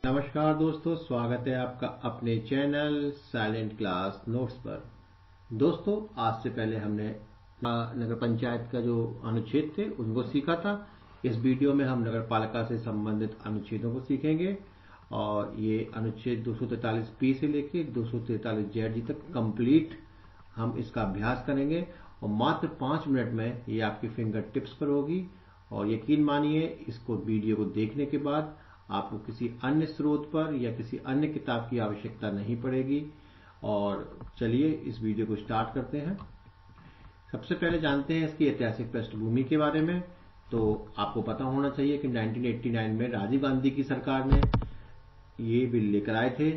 नमस्कार दोस्तों, स्वागत है आपका अपने चैनल साइलेंट क्लास नोट्स पर। दोस्तों, आज से पहले हमने नगर पंचायत का जो अनुच्छेद थे उनको सीखा था। इस वीडियो में हम नगर पालिका से संबंधित अनुच्छेदों को सीखेंगे और ये अनुच्छेद 243 से लेके 243 जेड तक कंप्लीट हम इसका अभ्यास करेंगे और मात्र 5 मिनट में ये आपकी फिंगर टिप्स पर होगी। और यकीन मानिए, इसको वीडियो को देखने के बाद आपको किसी अन्य स्रोत पर या किसी अन्य किताब की आवश्यकता नहीं पड़ेगी। और चलिए इस वीडियो को स्टार्ट करते हैं। सबसे पहले जानते हैं इसकी ऐतिहासिक पृष्ठभूमि के बारे में। तो आपको पता होना चाहिए कि 1989 में राजीव गांधी की सरकार ने ये बिल लेकर आए थे,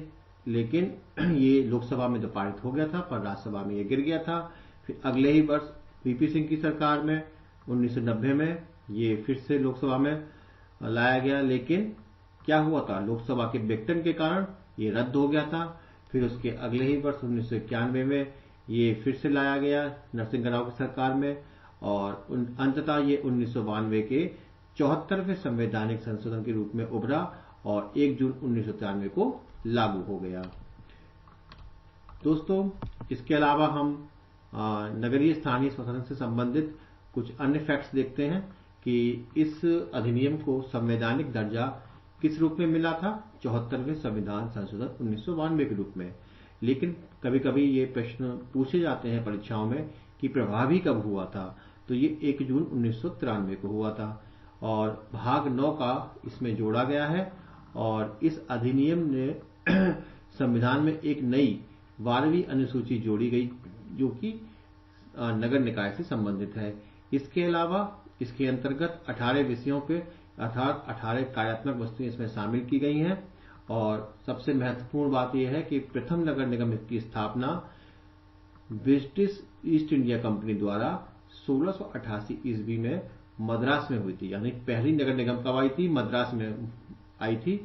लेकिन ये लोकसभा में तो पारित हो गया था पर राज्यसभा में ये गिर गया था। फिर अगले ही वर्ष वीपी सिंह की सरकार में 1990 में ये फिर से लोकसभा में लाया गया, लेकिन क्या हुआ था, लोकसभा के विघटन के कारण ये रद्द हो गया था। फिर उसके अगले ही वर्ष 1991 में ये फिर से लाया गया नरसिंह राव की सरकार में और अंततः ये 1992 के 74वें संवैधानिक संशोधन के रूप में उभरा और 1 जून 1993 को लागू हो गया। दोस्तों, इसके अलावा हम नगरीय स्थानीय स्वशासन से संबंधित कुछ अन्य फैक्ट्स देखते हैं कि इस अधिनियम को संवैधानिक दर्जा किस रूप में मिला था, 74वें संविधान संशोधन 1992 के रूप में। लेकिन कभी कभी ये प्रश्न पूछे जाते हैं परीक्षाओं में कि प्रभावी कब हुआ था, तो ये 1 जून 1993 को हुआ था और भाग 9 का इसमें जोड़ा गया है। और इस अधिनियम ने संविधान में एक नई 12वीं अनुसूची जोड़ी गई जो कि नगर निकाय से संबंधित है। इसके अलावा इसके अंतर्गत 18 विषयों पे अर्थात 18 कार्यात्मक वस्तुएं इसमें शामिल की गई हैं। और सबसे महत्वपूर्ण बात यह है कि प्रथम नगर निगम की स्थापना ब्रिटिश ईस्ट इंडिया कंपनी द्वारा 1688 ईस्वी में मद्रास में हुई थी। यानी पहली नगर निगम कब आई थी, मद्रास में आई थी,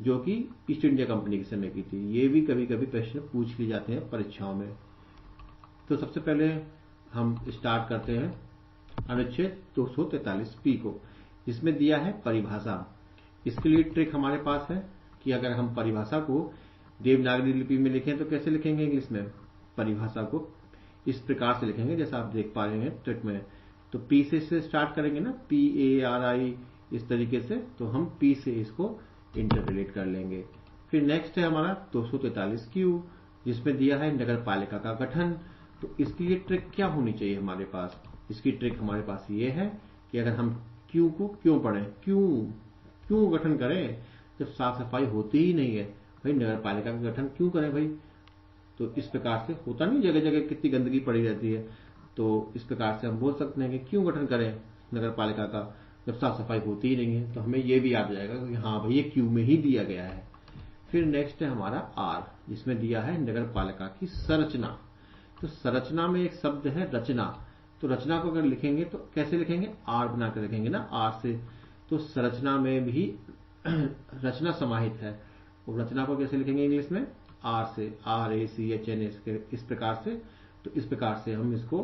जो कि ईस्ट इंडिया कंपनी के समय की थी। ये भी कभी कभी प्रश्न पूछ लिए जाते हैं परीक्षाओं में। तो सबसे पहले हम स्टार्ट करते हैं अनुच्छेद 243 को, जिसमें दिया है परिभाषा। इसके लिए ट्रिक हमारे पास है कि अगर हम परिभाषा को देवनागरी लिपि में लिखें तो कैसे लिखेंगे इंग्लिश में। परिभाषा को इस प्रकार से लिखेंगे जैसा आप देख पा रहे हैं ट्रिक में। तो पी से स्टार्ट करेंगे ना, PARI, इस तरीके से। तो हम पी से इसको इंटररिलेट कर लेंगे। फिर नेक्स्ट है हमारा 243Q, जिसमें दिया है नगर पालिका का गठन। तो इसके लिए ट्रिक क्या होनी चाहिए हमारे पास। इसकी ट्रिक हमारे पास ये है कि अगर हम क्यों को क्यों पढ़ें, क्यों गठन करें जब साफ सफाई होती ही नहीं है। भाई नगर पालिका का गठन क्यों करें भाई। तो इस प्रकार से होता नहीं, जगह जगह कितनी गंदगी पड़ी रहती है। तो इस प्रकार से हम बोल सकते हैं कि क्यों गठन करें नगर पालिका का जब साफ सफाई होती ही नहीं है। तो हमें यह भी याद जाएगा कि हाँ भाई ये क्यों में ही दिया गया है। फिर नेक्स्ट है हमारा R, जिसमें दिया है नगर पालिका की संरचना। तो संरचना में एक शब्द है रचना। तो रचना को अगर लिखेंगे तो कैसे लिखेंगे, R बनाकर लिखेंगे ना, R से। तो संरचना में भी रचना समाहित है। और रचना को कैसे लिखेंगे इंग्लिश में, R से, RACHN, इस प्रकार से। तो इस प्रकार से हम इसको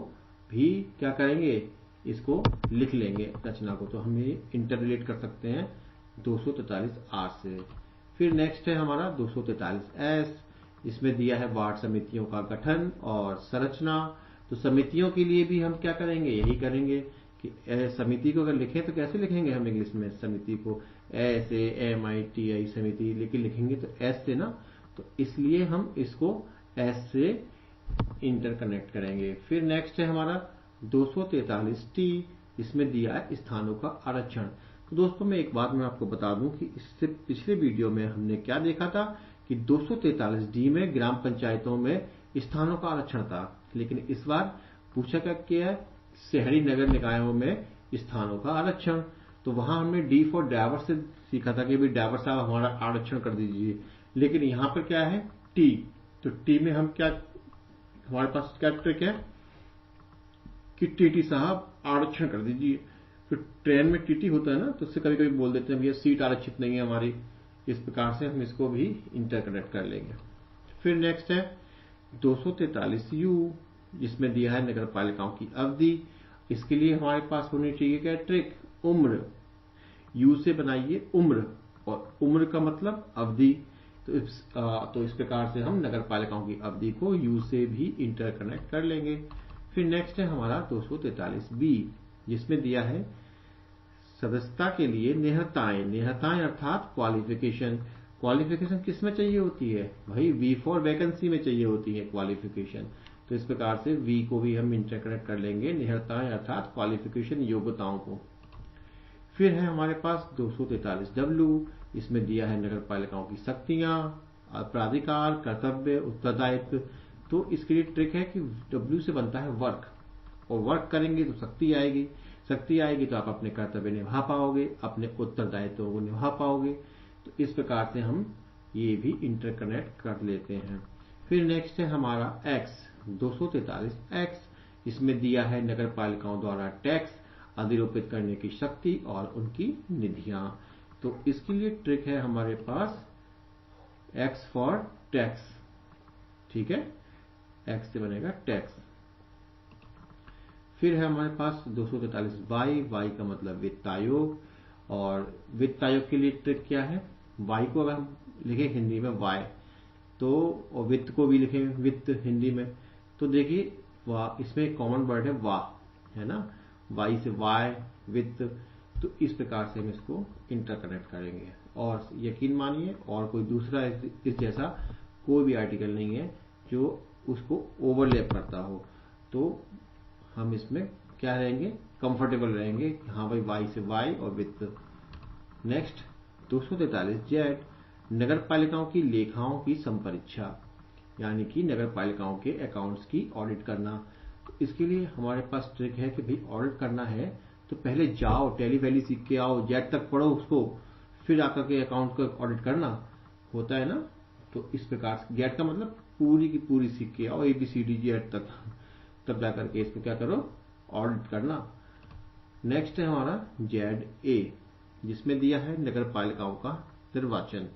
भी क्या करेंगे, इसको लिख लेंगे रचना को। तो हम ये इंटररिलेट कर सकते हैं 243R से। फिर नेक्स्ट है हमारा 243S, इसमें दिया है वार्ड समितियों का गठन और संरचना। तो समितियों के लिए भी हम क्या करेंगे, यही करेंगे कि समिति को अगर लिखें तो कैसे लिखेंगे हम इंग्लिश में समिति को, SAMITI समिति, लेकिन लिखेंगे तो S से ना। तो इसलिए हम इसको S से इंटरकनेक्ट करेंगे। फिर नेक्स्ट है हमारा 243T, इसमें दिया है स्थानों का आरक्षण। तो दोस्तों मैं एक बात मैं आपको बता दूं कि इससे पिछले वीडियो में हमने क्या देखा था कि 243D में ग्राम पंचायतों में स्थानों का आरक्षण था। लेकिन इस बार पूछा क्या है, शहरी नगर निकायों में स्थानों का आरक्षण। तो वहां हमने D फॉर ड्राइवर से सीखा था कि भाई ड्राइवर साहब हमारा आरक्षण कर दीजिए। लेकिन यहां पर क्या है, T। तो T में हम क्या, हमारे पास क्या ट्रिक है कि TT साहब आरक्षण कर दीजिए। तो ट्रेन में TT होता है ना, तो उससे कभी कभी बोल देते हैं भैया सीट आरक्षित नहीं है हमारी। इस प्रकार से हम इसको भी इंटरकनेक्ट कर लेंगे। फिर नेक्स्ट है 243U, जिसमें दिया है नगर पालिकाओं की अवधि। इसके लिए हमारे पास होनी चाहिए क्या ट्रिक, उम्र। U से बनाइए उम्र और उम्र का मतलब अवधि। तो इस प्रकार से हम नगर पालिकाओं की अवधि को यू से भी इंटरकनेक्ट कर लेंगे। फिर नेक्स्ट है हमारा 243B, जिसमें दिया है सदस्यता के लिए निहताएं। निहताएं अर्थात क्वालिफिकेशन। क्वालिफिकेशन किस में चाहिए होती है भाई? वी फॉर वैकेंसी में चाहिए होती है क्वालिफिकेशन। तो इस प्रकार से वी को भी हम इंटरकनेक्ट कर लेंगे, निहताएं अर्थात क्वालिफिकेशन, योग्यताओं को। फिर है हमारे पास 243W, इसमें दिया है नगर पालिकाओं की शक्तियां, प्राधिकार, कर्तव्य, उत्तरदायित्व। तो इसके लिए ट्रिक है कि W से बनता है वर्क, और वर्क करेंगे तो शक्ति आएगी, शक्ति आएगी तो आप अपने कर्तव्य निभा पाओगे, अपने उत्तरदायित्वों को निभा पाओगे। तो इस प्रकार से हम ये भी इंटरकनेक्ट कर लेते हैं। फिर नेक्स्ट है हमारा X, 243X, इसमें दिया है नगर पालिकाओं द्वारा टैक्स अधिरोपित करने की शक्ति और उनकी निधियां। तो इसके लिए ट्रिक है हमारे पास X फॉर टैक्स, ठीक है, X से बनेगा टैक्स। फिर है हमारे पास 243Y, Y का मतलब वित्त आयोग, और वित्त आयोग के लिए ट्रिक क्या है? Y को अगर हम लिखें हिंदी में Y, तो और वित्त को भी लिखें वित्त हिंदी में, तो देखिए वाह, इसमें एक कॉमन वर्ड है वाह, है ना, वाई से वाय, वित्त। तो इस प्रकार से हम इसको इंटरकनेक्ट करेंगे, और यकीन मानिए और कोई दूसरा इस जैसा कोई भी आर्टिकल नहीं है जो उसको ओवरलैप करता हो। तो हम इसमें क्या रहेंगे? कंफर्टेबल रहेंगे। हाँ भाई, वाई से वाई और वित्त। नेक्स्ट 243Z, नगर पालिकाओं की लेखाओं की संपरीक्षा, यानी कि नगर पालिकाओं के अकाउंट्स की ऑडिट करना। तो इसके लिए हमारे पास ट्रिक है कि भाई ऑडिट करना है तो पहले जाओ, टैली वैली सीख के आओ, जेड तक पढ़ो उसको, फिर आकर के अकाउंट का ऑडिट करना होता है ना। तो इस प्रकार से जेड का मतलब पूरी की पूरी सीख के आओ, ABCD जेड तक, तब जाकर के इसको क्या करो? ऑडिट करना। नेक्स्ट है हमारा ZA, जिसमें दिया है नगर पालिकाओं का निर्वाचन।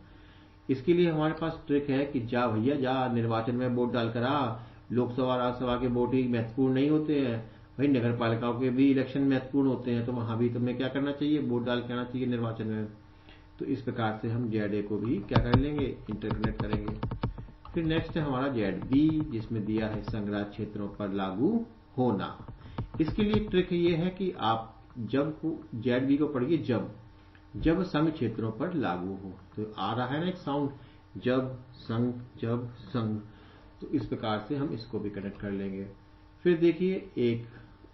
इसके लिए हमारे पास ट्रिक है कि जा भैया जा, निर्वाचन में वोट डालकर आ। लोकसभा राज्यसभा के वोट ही महत्वपूर्ण नहीं होते हैं भाई, नगर पालिकाओं के भी इलेक्शन महत्वपूर्ण होते हैं, तो वहां भी तुम्हें क्या करना चाहिए? वोट डाल के आना चाहिए निर्वाचन में। तो इस प्रकार से हम ZA को भी क्या कर लेंगे? इंटरकनेक्ट करेंगे। फिर नेक्स्ट है हमारा ZB, जिसमें दिया है संग्रह क्षेत्रों पर लागू होना। इसके लिए ट्रिक ये है कि आप जब ZB को पढ़िए, जब संघ क्षेत्रों पर लागू हो। तो आ रहा है ना एक साउंड, जब संघ। तो इस प्रकार से हम इसको भी कनेक्ट कर लेंगे। फिर देखिए एक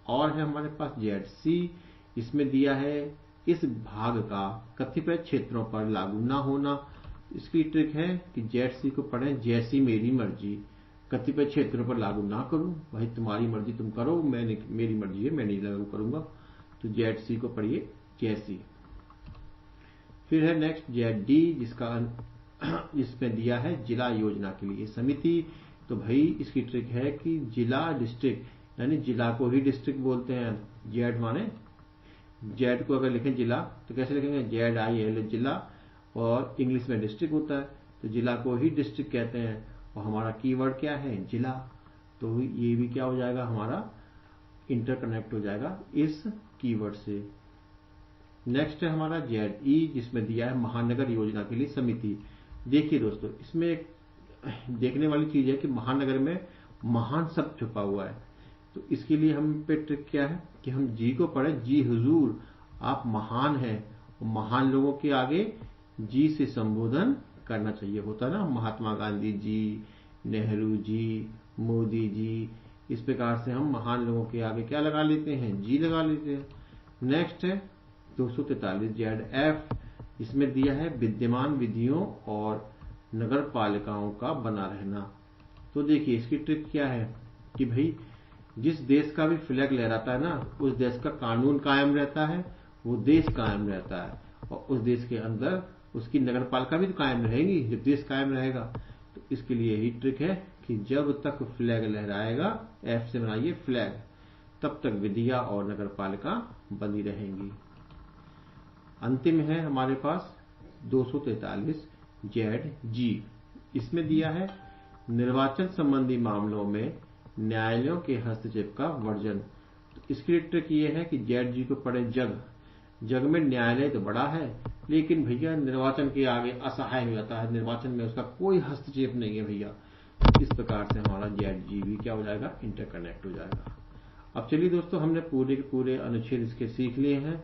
और है हमारे पास ZC, इसमें दिया है इस भाग का कतिपय क्षेत्रों पर लागू ना होना। इसकी ट्रिक है कि ZC को पढ़ें जैसी मेरी मर्जी, कतिपय क्षेत्रों पर लागू ना करूं। भाई तुम्हारी मर्जी तुम करो, मेरी मर्जी है, मैं नहीं लागू करूंगा। तो ZC को पढ़िए जैसी। फिर है नेक्स्ट ZD, जिसमें दिया है जिला योजना के लिए समिति। तो भाई इसकी ट्रिक है कि जिला, डिस्ट्रिक्ट, यानी जिला को ही डिस्ट्रिक्ट बोलते हैं। जेड माने, जेड को अगर लिखें जिला तो कैसे लिखेंगे? ZIL, जिला, और इंग्लिश में डिस्ट्रिक्ट होता है, तो जिला को ही डिस्ट्रिक्ट कहते हैं। और हमारा कीवर्ड क्या है? जिला। तो ये भी क्या हो जाएगा? हमारा इंटरकनेक्ट हो जाएगा इस कीवर्ड से। नेक्स्ट है हमारा ZE, जिसमें दिया है महानगर योजना के लिए समिति। देखिए दोस्तों, इसमें एक देखने वाली चीज है कि महानगर में महान शब्द छुपा हुआ है। तो इसके लिए हम पे ट्रिक क्या है कि हम जी को पढ़े, जी हुजूर, आप महान हैं। महान लोगों के आगे जी से संबोधन करना चाहिए, होता है ना, महात्मा गांधी जी, नेहरू जी, मोदी जी। इस प्रकार से हम महान लोगों के आगे क्या लगा लेते हैं? जी लगा लेते हैं। नेक्स्ट है 243ZF, इसमें दिया है विद्यमान विधियों और नगर पालिकाओं का बना रहना। तो देखिए इसकी ट्रिक क्या है कि भाई जिस देश का भी फ्लैग लहराता है ना, उस देश का कानून कायम रहता है, वो देश कायम रहता है, और उस देश के अंदर उसकी नगर पालिका भी तो कायम रहेगी जब देश कायम रहेगा। तो इसके लिए यही ट्रिक है कि जब तक फ्लैग लहराएगा, F से बनाइए फ्लैग, तब तक विधियां और नगर पालिका बनी रहेंगी। अंतिम है हमारे पास 243ZG, इसमें दिया है निर्वाचन संबंधी मामलों में न्यायालयों के हस्तक्षेप का वर्जन। तो इसके लिए ट्रिक ये है कि ZG को पढ़े जग, जग में न्यायालय तो बड़ा है, लेकिन भैया निर्वाचन के आगे असहाय हो जाता है, निर्वाचन में उसका कोई हस्तक्षेप नहीं है भैया। इस प्रकार से हमारा ZG भी क्या हो जाएगा, इंटरकनेक्ट हो जाएगा। अब चलिए दोस्तों, हमने पूरे के पूरे अनुच्छेद इसके सीख लिए हैं।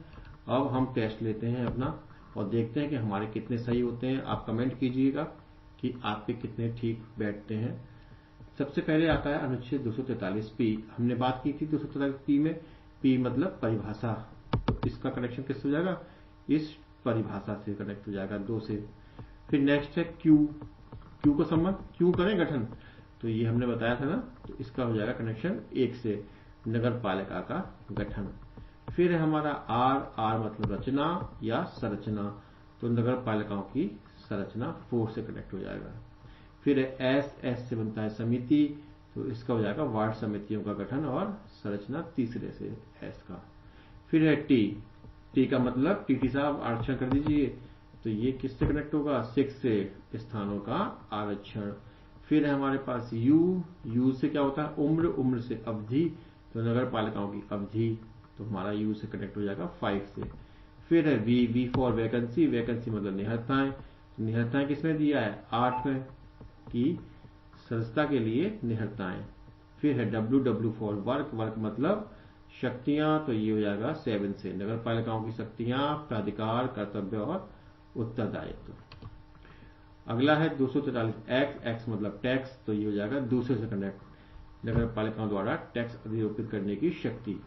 अब हम टेस्ट लेते हैं अपना और देखते हैं कि हमारे कितने सही होते हैं। आप कमेंट कीजिएगा कि आपके कितने ठीक बैठते हैं। सबसे पहले आता है अनुच्छेद 243P। हमने बात की थी 243P में, P मतलब परिभाषा, तो इसका कनेक्शन किससे हो जाएगा, इस परिभाषा से कनेक्ट हो जाएगा 2 से। फिर नेक्स्ट है Q का संबंध, क्यों करें गठन, तो ये हमने बताया था ना, तो इसका हो जाएगा कनेक्शन 1 से, नगर पालिका का गठन। फिर है हमारा R मतलब रचना या संरचना, तो नगर पालिकाओं की संरचना 4 से कनेक्ट हो जाएगा। फिर है S से बनता है समिति, तो इसका हो जाएगा वार्ड समितियों का गठन और संरचना तीसरे से S का। फिर है T का मतलब TT साहब आरक्षण कर दीजिए, तो ये किससे कनेक्ट होगा, 6 से, स्थानों का आरक्षण। फिर है हमारे पास U से क्या होता है, उम्र से अवधि, तो नगर पालिकाओं की अवधि, तो हमारा U से कनेक्ट हो जाएगा 5 से। फिर है V फॉर वैकेंसी मतलब निहत्ताएं, निहत्ताएं किसमें दिया है, 8 में, की संस्था के लिए निहत्ताएं। फिर है W फॉर वर्क मतलब शक्तियां, तो ये हो जाएगा 7 से, नगर पालिकाओं की शक्तियां, प्राधिकार, कर्तव्य और उत्तरदायित्व। अगला है 243X मतलब टैक्स, तो ये हो जाएगा दूसरे से कनेक्ट, नगर पालिकाओं द्वारा टैक्स अधिरोपित करने की शक्ति।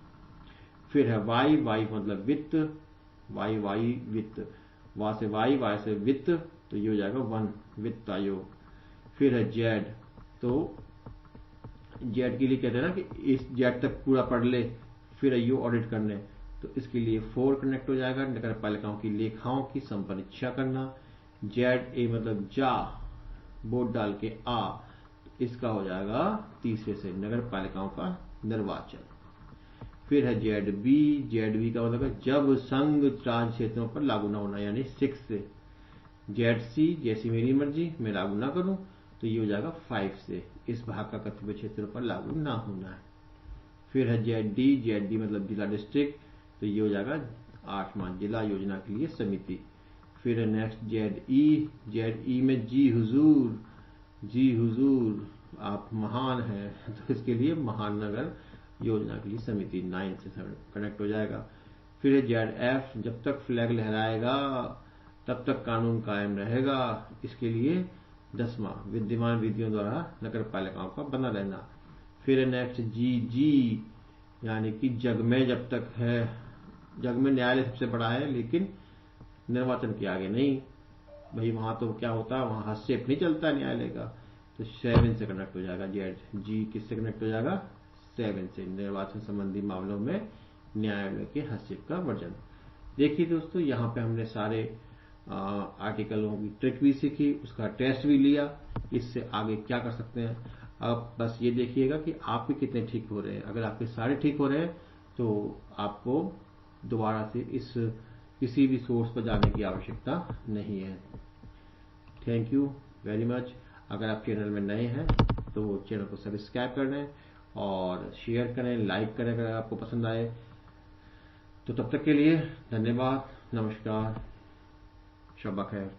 फिर है वाई मतलब वित्त, वाई वित्त, वा से वाई से वित्त, तो ये हो जाएगा 1, वित्त आयोग। फिर है जेड, तो जेड के लिए कहते हैं ना कि इस जेड तक पूरा पढ़ ले, फिर है यू ऑडिट करने, तो इसके लिए 4 कनेक्ट हो जाएगा, नगर पालिकाओं की लेखाओं की संपरीक्षा करना। जेड ए मतलब जा, वोट डाल के आ, इसका हो जाएगा तीसरे से, नगर पालिकाओं का निर्वाचन। फिर है जेड बी का मतलब है जब संघ राज्य क्षेत्रों पर लागू न होना, यानी 6 से। जेड सी, जैसी मेरी मर्जी मैं लागू ना करूं, तो ये हो जाएगा 5 से, इस भाग का कर्तव्य क्षेत्रों पर लागू ना होना है। फिर है जेड डी मतलब जिला डिस्ट्रिक्ट, तो ये हो जाएगा 8वां, जिला योजना के लिए समिति। फिर है नेक्स्ट जेड ई में जी हुजूर आप महान हैं, तो इसके लिए महानगर योजना के लिए समिति 9 से कनेक्ट हो जाएगा। फिर है जेड एफ, जब तक फ्लैग लहराएगा तब तक कानून कायम रहेगा, इसके लिए 10वां, विद्यमान विधियों द्वारा नगर पालिकाओं का बना रहना। फिर है नेक्स्ट जी यानी कि जग में जब तक है, जग में न्यायालय सबसे बड़ा है, लेकिन निर्वाचन के आगे नहीं भाई, वहां तो क्या होता है, वहां हस्तक्षेप नहीं चलता न्यायालय का, तो 7 से कनेक्ट हो जाएगा। जेड जी किससे कनेक्ट हो जाएगा, 7 से, निर्वाचन संबंधी मामलों में न्यायालय के हस्तक्षेप का वर्जन। देखिए दोस्तों, यहाँ पे हमने सारे आर्टिकलों की ट्रिक भी सीखी, उसका टेस्ट भी लिया, इससे आगे क्या कर सकते हैं। अब बस ये देखिएगा कि आपके कितने ठीक हो रहे हैं। अगर आपके सारे ठीक हो रहे हैं तो आपको दोबारा से इस किसी भी सोर्स पर जाने की आवश्यकता नहीं है। Thank you very much. अगर आप चैनल में नए हैं तो चैनल को सब्सक्राइब कर लें और शेयर करें, लाइक करें अगर आपको पसंद आए। तो तब तक के लिए धन्यवाद, नमस्कार, शब्बा खैर।